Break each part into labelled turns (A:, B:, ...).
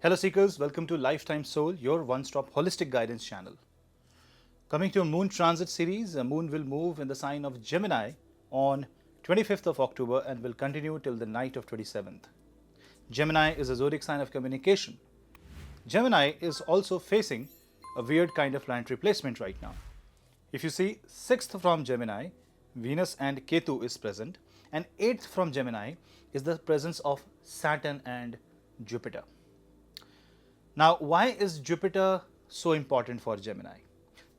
A: Hello Seekers, welcome to Lifetime Soul, your one-stop holistic guidance channel. Coming to a moon transit series, the moon will move in the sign of Gemini on 25th of October and will continue till the night of 27th. Gemini is a zodiac sign of communication. Gemini is also facing a weird kind of planetary placement right now. If you see 6th from Gemini, Venus and Ketu is present, and 8th from Gemini is the presence of Saturn and Jupiter. Now, why is Jupiter so important for Gemini?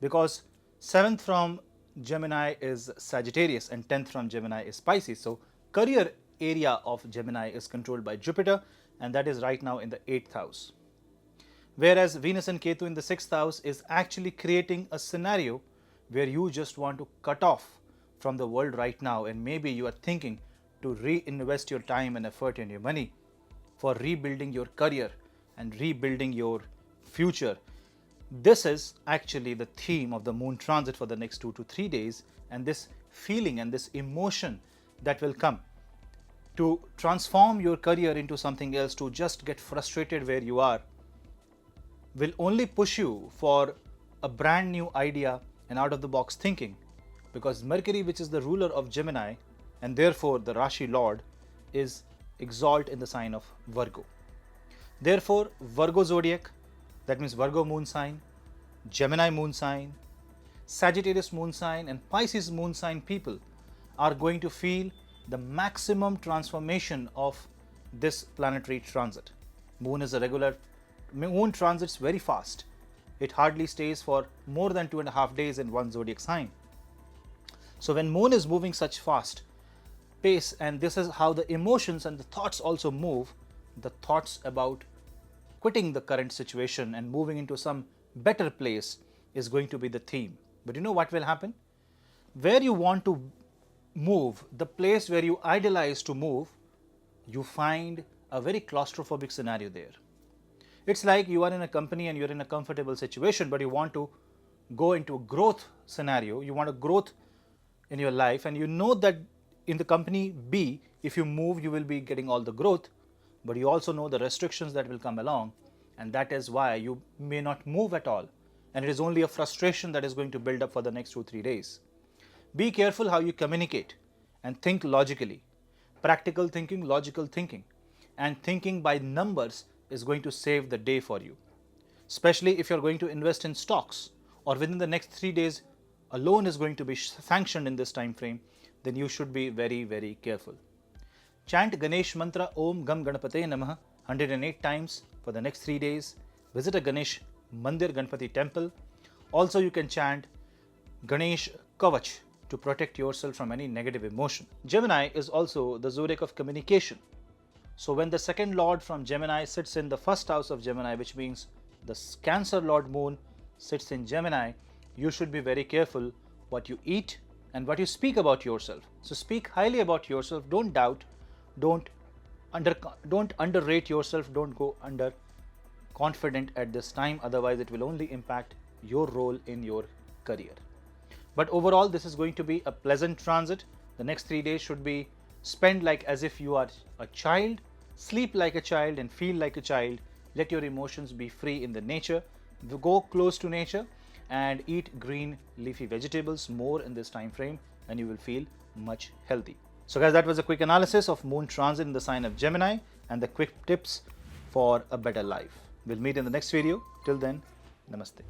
A: Because 7th from Gemini is Sagittarius and 10th from Gemini is Pisces. So, career area of Gemini is controlled by Jupiter, and that is right now in the 8th house. Whereas Venus and Ketu in the 6th house is actually creating a scenario where you just want to cut off from the world right now, and maybe you are thinking to reinvest your time and effort and your money for rebuilding your career and rebuilding your future. This is actually the theme of the moon transit for the next 2 to 3 days, and this feeling and this emotion that will come to transform your career into something else, to just get frustrated where you are, will only push you for a brand new idea and out of the box thinking, because Mercury, which is the ruler of Gemini and therefore the Rashi Lord, is exalt in the sign of Virgo. Therefore, Virgo zodiac, that means Virgo moon sign, Gemini moon sign, Sagittarius moon sign and Pisces moon sign people are going to feel the maximum transformation of this planetary transit. Moon transits very fast. It hardly stays for more than 2.5 days in one zodiac sign. So when moon is moving such fast pace, and this is how the emotions and the thoughts also move, the thoughts about quitting the current situation and moving into some better place is going to be the theme. But you know what will happen? Where you want to move, the place where you idealize to move, you find a very claustrophobic scenario there. It's like you are in a company and you're in a comfortable situation, but you want to go into a growth scenario. You want a growth in your life, and you know that in the company B, if you move, you will be getting all the growth, but you also know the restrictions that will come along, and that is why you may not move at all, and it is only a frustration that is going to build up for the next 2-3 days. Be careful how you communicate and think logically. Practical thinking, logical thinking, and thinking by numbers is going to save the day for you. Especially if you're going to invest in stocks, or within the next 3 days a loan is going to be sanctioned in this time frame, then you should be very, very careful. Chant Ganesh mantra Om Gam Ganapate Namah 108 times for the next 3 days. Visit a Ganesh Mandir Ganpati temple. Also, you can chant Ganesh Kavach to protect yourself from any negative emotion. Gemini is also the zodiac of communication. So when the second lord from Gemini sits in the first house of Gemini, which means the Cancer Lord Moon sits in Gemini, you should be very careful what you eat and what you speak about yourself. So speak highly about yourself, don't doubt, don't underrate yourself, don't go under confident at this time, otherwise it will only impact your role in your career. But overall, this is going to be a pleasant transit. The next 3 days should be spent like as if you are a child, sleep like a child and feel like a child. Let your emotions be free in the nature. Go close to nature and eat green leafy vegetables more in this time frame, and you will feel much healthy. So guys, that was a quick analysis of moon transit in the sign of Gemini and the quick tips for a better life. We'll meet in the next video. Till then, namaste.